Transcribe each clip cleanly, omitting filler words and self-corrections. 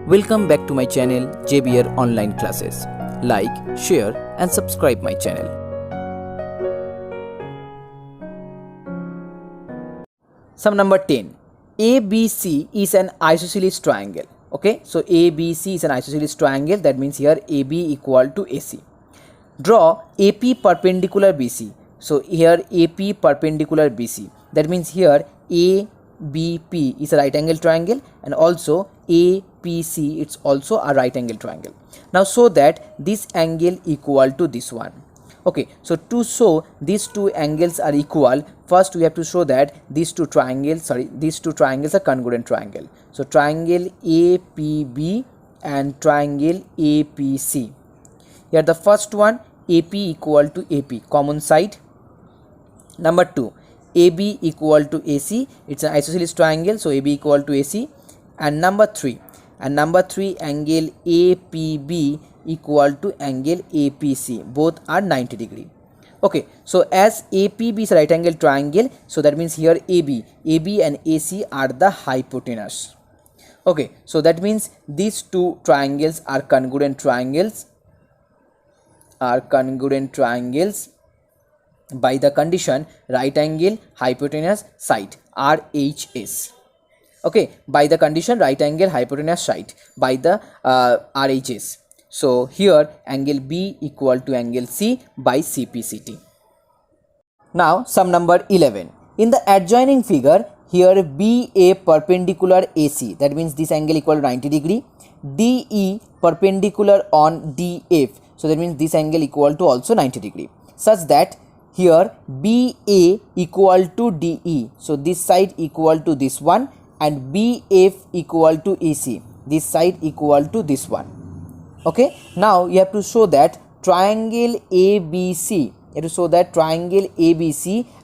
Welcome back to my channel JBR Online Classes. Like, share and subscribe my channel. Sum number 10. ABC is an isosceles triangle. Okay, so ABC is an isosceles triangle. That means here AB equal to AC. Draw AP perpendicular BC. So here AP perpendicular BC. That means here ABP is a right angle triangle and also APC it's also a right angle triangle. Now show that this angle equal to this one. Okay, so to show these two angles are equal, first we have to show that these two triangles are congruent triangle. So triangle APB and triangle APC. Here the first one AP equal to AP, common side. Number 2, AB equal to AC, it's an isosceles triangle, so AB equal to AC. And number 3 angle APB equal to angle APC, both are 90 degree. Okay, so as APB is a right angle triangle, so that means here AB and AC are the hypotenuse. Okay, so that means these two triangles are congruent triangles by the condition right angle hypotenuse side RHS. Okay, by the condition right angle hypotenuse side by the RHS. So here angle B equal to angle C by CPCT. Now sum number 11. In the adjoining figure, here BA perpendicular AC, that means this angle equal to 90 degree, DE perpendicular on DF, so that means this angle equal to also 90 degree, such that here BA equal to DE, so this side equal to this one, and BF equal to AC, this side equal to this one. Okay, now you have to show that triangle ABC,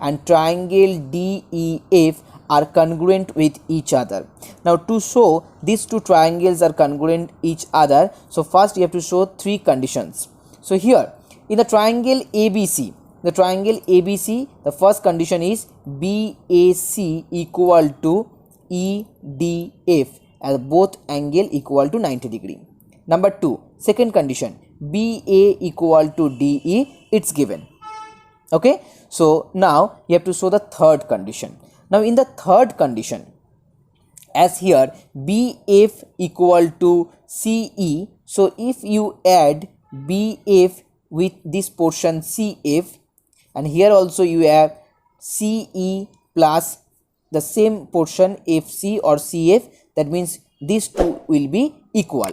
and triangle DEF are congruent with each other. Now to show these two triangles are congruent each other, so first you have to show three conditions. So here in the triangle ABC, the first condition is BAC equal to EDF, as both angle equal to 90 degree. Number 2, second condition, BA equal to DE, it's given. Okay, so now you have to show the third condition. Now in the third condition, as here BF equal to CE, so if you add BF with this portion CF, and here also you have CE plus the same portion FC or CF, that means these two will be equal.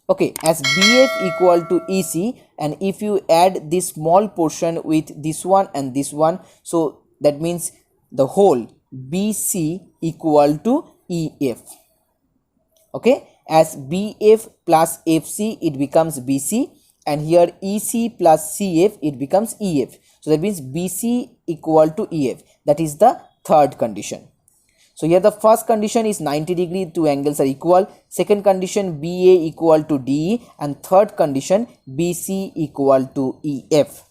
Okay, as BF equal to EC, and if you add this small portion with this one and this one, so that means the whole BC equal to EF. Okay, as BF plus FC it becomes BC, and here EC plus CF it becomes EF, so that means BC equal to EF. That is the third condition. So here the first condition is 90 degree, two angles are equal. Second condition BA equal to DE, and third condition BC equal to EF.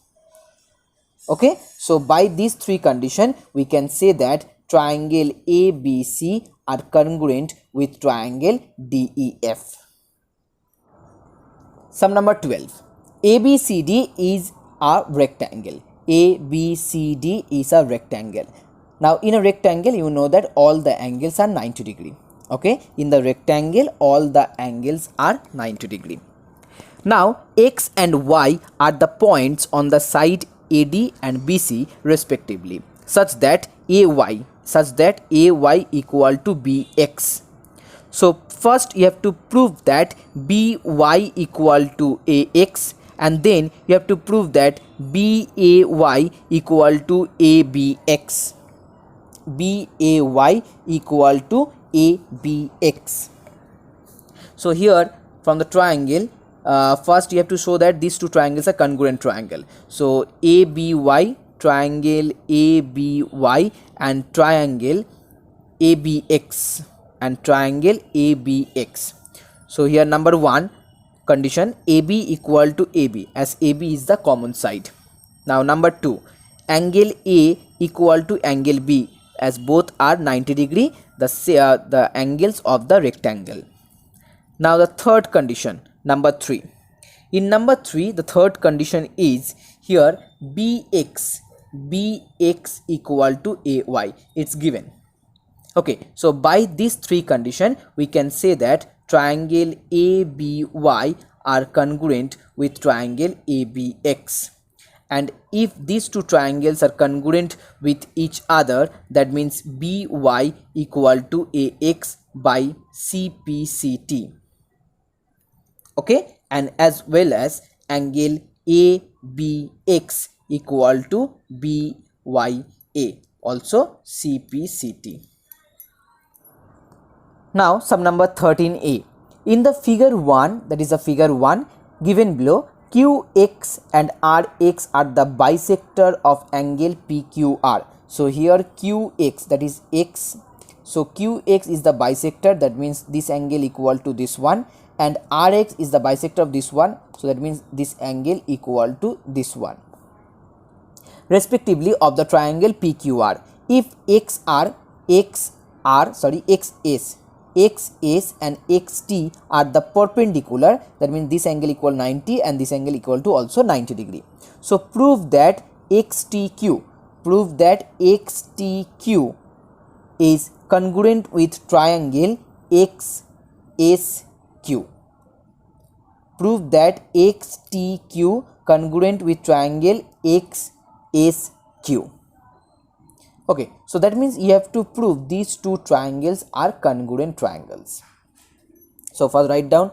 Okay, so by these three conditions we can say that triangle ABC are congruent with triangle DEF. Sum number 12. ABCD is a rectangle. ABCD is a rectangle. Now in a rectangle you know that all the angles are 90 degree. Okay, in the rectangle all the angles are 90 degree. Now X and Y are the points on the side AD and BC respectively, such that AY equal to BX. So first you have to prove that BY equal to AX, and then you have to prove that BAY equal to ABX. BAY equal to ABX. So here from the triangle, first you have to show that these two triangles are congruent triangle. So ABY, triangle ABY, and triangle ABX, and triangle ABX. So here number 1 condition, AB equal to AB, as AB is the common side. Now number 2, angle A equal to angle B, as both are 90 degree, the angles of the rectangle. Now the third condition, number 3. In number 3, the third condition is here bx equal to ay. It's given. Okay, so by these 3 condition we can say that triangle ABY are congruent with triangle ABX. And if these 2 triangles are congruent with each other, that means BY equal to AX by CPCT. Okay, and as well as angle ABX equal to BYA, also CPCT. Now sum number 13a. In the figure 1, that is the figure 1 given below, QX and RX are the bisector of angle PQR. So here QX, that is X, so QX is the bisector, that means this angle equal to this one, and RX is the bisector of this one, so that means this angle equal to this one, respectively of the triangle PQR. If XS and XT are the perpendicular, that means this angle equal 90 and this angle equal to also 90 degree. So prove that XTQ is congruent with triangle XSQ. Prove that XTQ congruent with triangle XSQ. Okay, so that means you have to prove these 2 triangles are congruent triangles. So first write down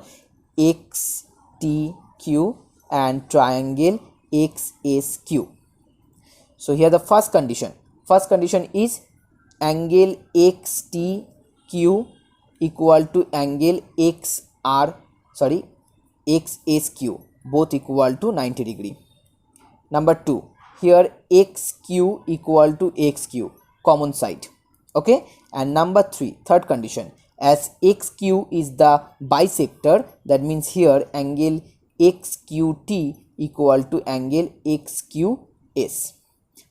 XTQ and triangle XSQ. So here the first condition is angle XTQ equal to angle XSQ, both equal to 90 degree. Number 2, here XQ equal to XQ, common side. Okay, and number 3, third condition, as XQ is the bisector, that means here angle XQT equal to angle XQS.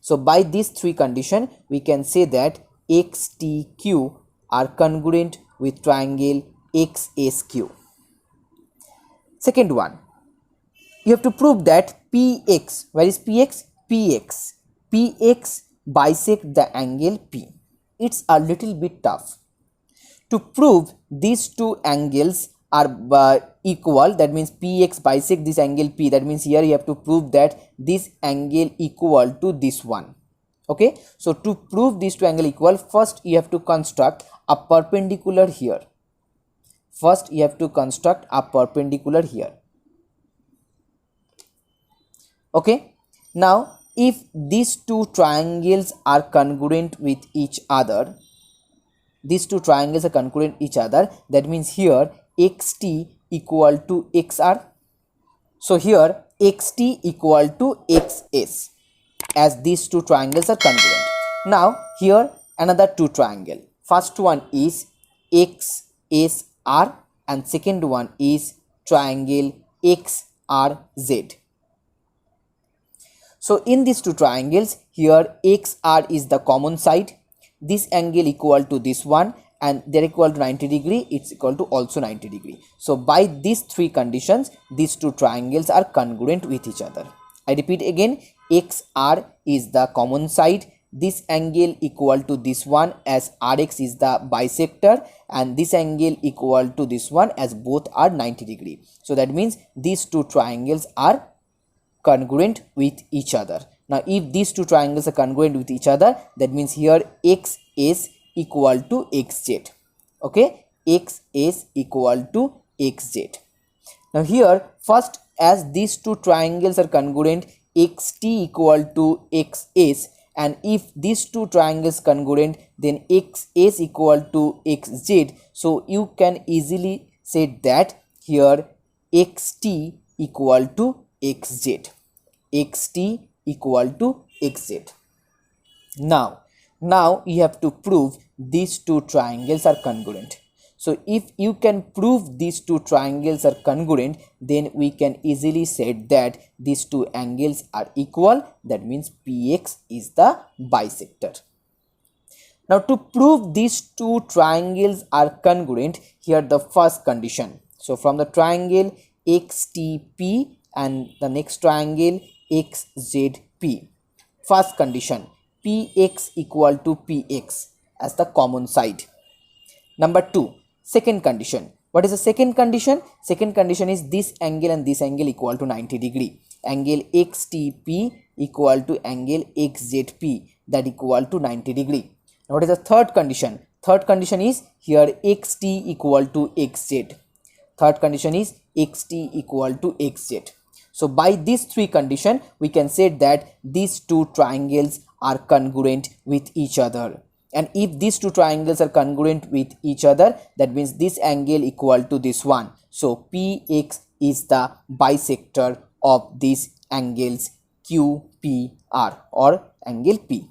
So by these 3 conditions we can say that XTQ are congruent with triangle XSQ. Second one, you have to prove that PX, where is PX? PX bisect the angle P. It's a little bit tough. To prove these 2 angles are equal, that means PX bisect this angle P, that means here you have to prove that this angle equal to this one. Okay, so to prove these 2 angles equal, first you have to construct a perpendicular here. Okay, now if these 2 triangles are congruent with each other, that means here XT equal to XR. So here XT equal to XS, as these 2 triangles are congruent. Now here another 2 triangle. First one is XSR and second one is triangle XRZ. So in these 2 triangles, here XR is the common side, this angle equal to this one, and they're equal to 90 degree, it's equal to also 90 degree. So by these 3 conditions, these 2 triangles are congruent with each other. I repeat again, XR is the common side, this angle equal to this one, as RX is the bisector, and this angle equal to this one, as both are 90 degree. So that means these 2 triangles are congruent with each other. Now if these 2 triangles are congruent with each other, that means here XS equal to XZ. Okay, XS equal to XZ. Now here first, as these 2 triangles are congruent, XT equal to XS, and if these 2 triangles congruent, then XS equal to XZ. So you can easily say that here XT equal to XZ. XT equal to XZ. Now you have to prove these 2 triangles are congruent. So if you can prove these 2 triangles are congruent, then we can easily say that these 2 angles are equal, that means PX is the bisector. Now to prove these 2 triangles are congruent, here the first condition. So from the triangle XTP and the next triangle XZP. First condition, PX equal to PX as the common side. Number 2, second condition. What is the second condition? Second condition is this angle and this angle equal to 90 degree. Angle XTP equal to angle XZP, that equal to 90 degree. Now what is the third condition? Third condition is here XT equal to XZ. Third condition is XT equal to XZ. So by these three conditions, we can say that these two triangles are congruent with each other. And if these two triangles are congruent with each other, that means this angle equal to this one. So PX is the bisector of these angles QPR or angle P.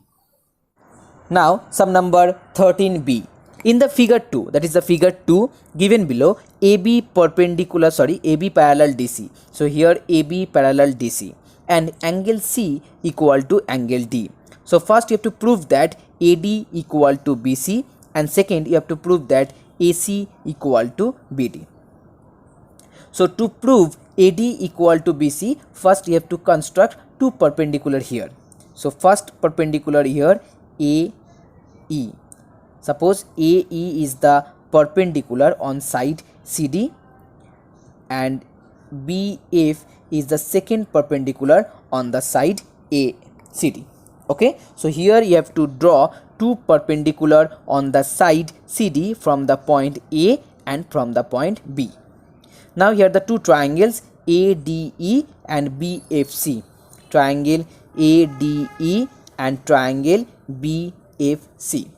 Now sum number 13b. In the figure 2, that is the figure 2 given below, AB parallel DC. So here AB parallel DC and angle C equal to angle D. So first you have to prove that AD equal to BC, and second you have to prove that AC equal to BD. So to prove AD equal to BC, first you have to construct two perpendicular here. So first perpendicular here, AE. Suppose AE is the perpendicular on side CD and BF is the second perpendicular on the side ACD. Okay, so here you have to draw two perpendicular on the side CD from the point A and from the point B. Now here the two triangles ADE and BFC. Triangle ADE and triangle BFC.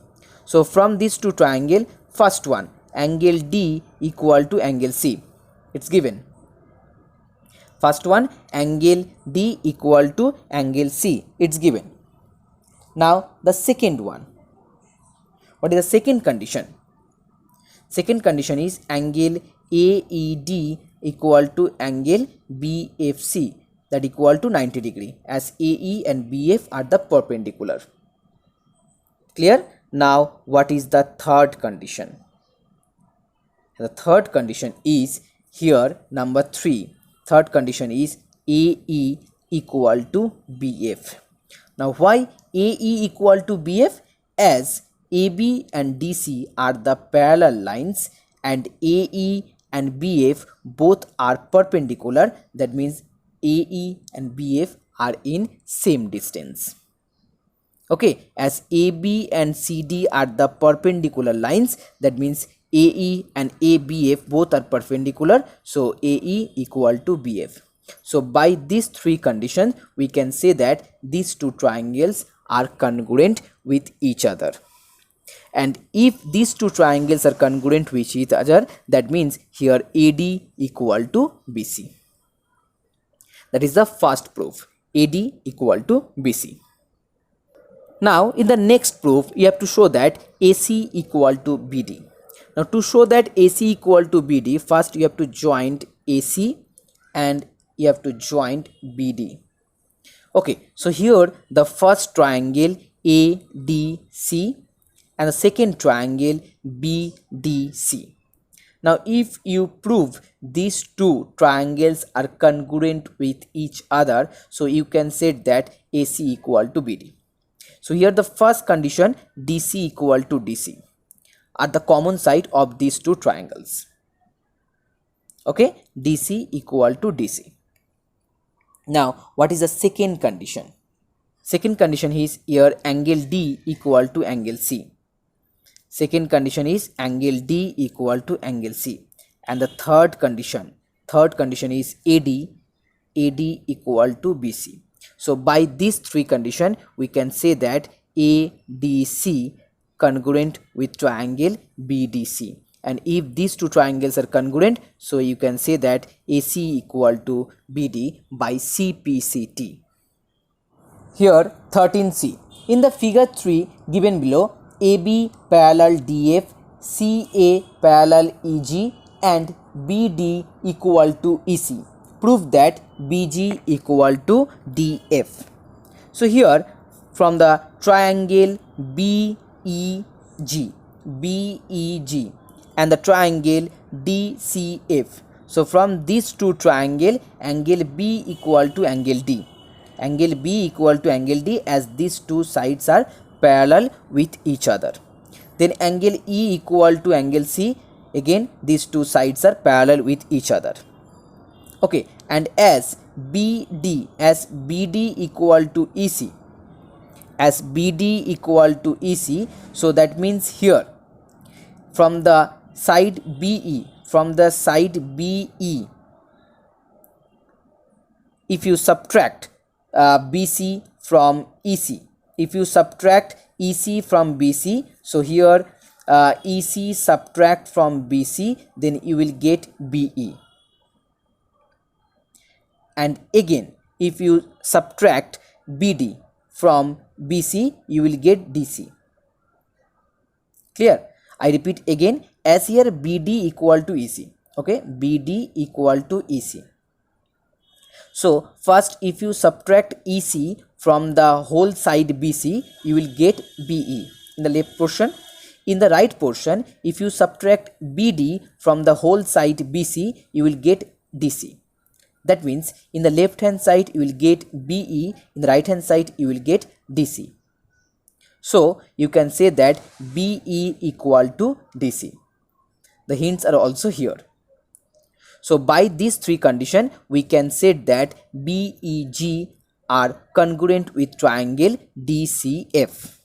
So from these two triangle, first one, angle D equal to angle C. It's given. First one, angle D equal to angle C. It's given. Now the second one. What is the second condition? Second condition is angle AED equal to angle BFC, that equal to 90 degree, as AE and BF are the perpendicular. Clear? Now what is the third condition? The third condition is here number 3. Third condition is AE equal to BF. Now why AE equal to BF? As AB and DC are the parallel lines and AE and BF both are perpendicular, that means AE and BF are in same distance. Okay, as AB and CD are the perpendicular lines, that means AE and ABF both are perpendicular, so AE equal to BF. So by these three conditions, we can say that these two triangles are congruent with each other. And if these two triangles are congruent with each other, that means here AD equal to BC. That is the first proof, AD equal to BC. Now in the next proof, you have to show that AC equal to BD. Now to show that AC equal to BD, first you have to join AC and you have to join BD. Okay, so here the first triangle ADC and the second triangle BDC. Now if you prove these two triangles are congruent with each other, so you can say that AC equal to BD. So here the first condition, DC equal to DC, are the common side of these two triangles. Okay, DC equal to DC. Now what is the second condition? Second condition is here angle D equal to angle C. Second condition is angle D equal to angle C. And the third condition is AD equal to BC. So by these three conditions, we can say that ADC congruent with triangle BDC. And if these two triangles are congruent, so you can say that AC equal to BD by CPCT. Here 13C. In the figure 3 given below, AB parallel DF, CA parallel EG and BD equal to EC. Prove that BG equal to DF. So here from the triangle BEG and the triangle DCF, So from these two triangle, angle B equal to angle D. Angle B equal to angle D, as these two sides are parallel with each other. Then angle E equal to angle C. Again these two sides are parallel with each other. Okay, and as BD equal to EC, as BD equal to EC, so that means here from the side BE, if you subtract BC from EC, if you subtract EC from BC, so here EC subtract from BC, then you will get BE. And again if you subtract BD from BC, you will get DC. Clear? I repeat again, as here BD equal to EC. Okay, BD equal to EC. So first if you subtract EC from the whole side BC, you will get BE in the left portion. In the right portion, if you subtract BD from the whole side BC, you will get DC. That means in the left hand side you will get BE, in the right hand side you will get DC. So you can say that BE equal to DC. The hints are also here. So by these three conditions, we can say that BEG are congruent with triangle DCF.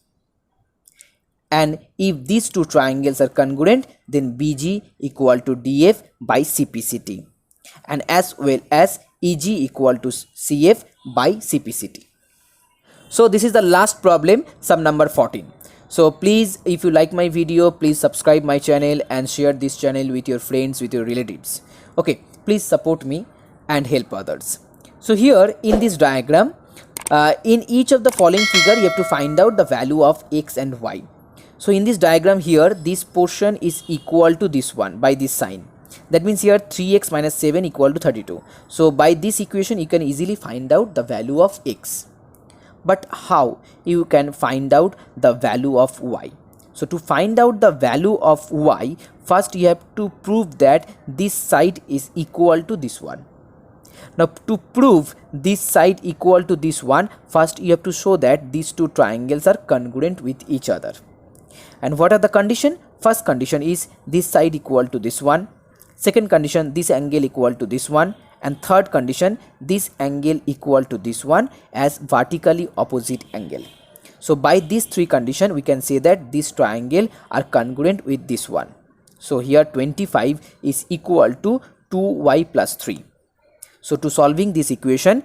And if these two triangles are congruent, then BG equal to DF by CPCT, and as well as EG equal to CF by CPCT. So this is the last problem, sum number 14. So please, if you like my video, please subscribe my channel and share this channel with your friends, with your relatives. Okay, please support me and help others. So here in this diagram, in each of the following figure, you have to find out the value of X and Y. So in this diagram here, this portion is equal to this one by this sign. That means here 3x minus 7 equal to 32. So by this equation, you can easily find out the value of X. But how you can find out the value of Y? So to find out the value of Y, first you have to prove that this side is equal to this one. Now to prove this side equal to this one, first you have to show that these two triangles are congruent with each other. And what are the condition? First condition is this side equal to this one. Second condition, this angle equal to this one. And third condition, this angle equal to this one as vertically opposite angle. So by these three conditions, we can say that this triangle are congruent with this one. So here 25 is equal to 2y plus 3. So to solving this equation,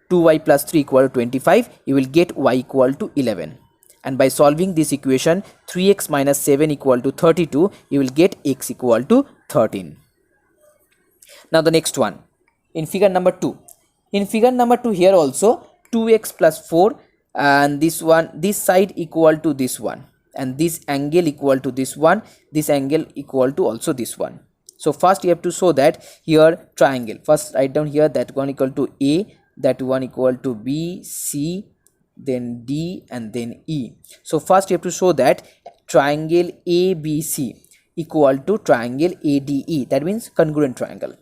2y plus 3 equal to 25, you will get y equal to 11. And by solving this equation, 3x minus 7 equal to 32, you will get x equal to 13. Now the next one. In figure number 2, in figure number 2 here also 2x plus 4, and this one, this side equal to this one, and this angle equal to this one, this angle equal to also this one. So first you have to show that here triangle, first write down here that one equal to A, that one equal to B, C, then D, and then E. So first you have to show that triangle ABC equal to triangle ADE, that means congruent triangle.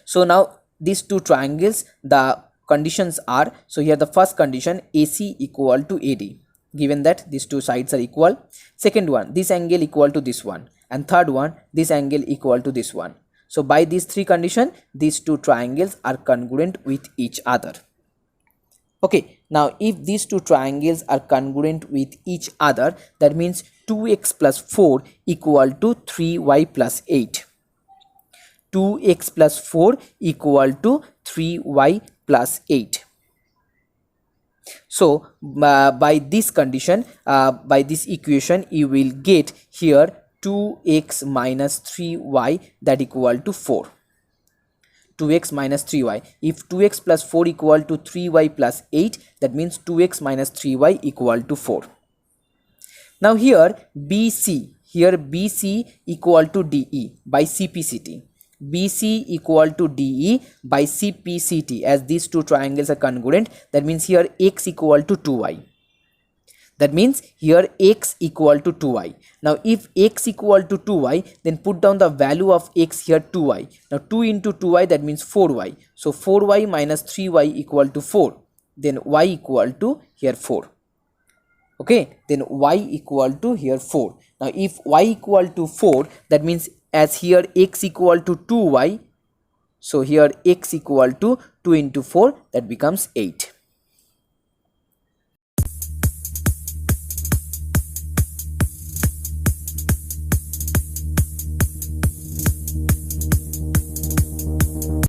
So now these two triangles, the conditions are, so here the first condition, AC equal to AD, given that these two sides are equal. Second one, this angle equal to this one, and third one, this angle equal to this one. So by these three conditions, these two triangles are congruent with each other. Okay, now if these two triangles are congruent with each other, that means 2x plus 4 equal to 3y plus 8. 2x plus 4 equal to 3y plus 8. So by this condition, by this equation, you will get here 2x minus 3y, that equal to 4. 2x minus 3y. If 2x plus 4 equal to 3y plus 8, that means 2x minus 3y equal to 4. Now here BC equal to DE by CPCT. BC equal to DE by CPCT, as these two triangles are congruent, that means here x equal to 2y. That means here x equal to 2y. Now if x equal to 2y, then put down the value of x here 2y. Now 2 into 2y, that means 4y. So 4y minus 3y equal to 4. Then y equal to here 4. Okay, then y equal to here 4. Now if y equal to 4, that means as here x equal to 2y, so here x equal to 2 into 4, that becomes 8.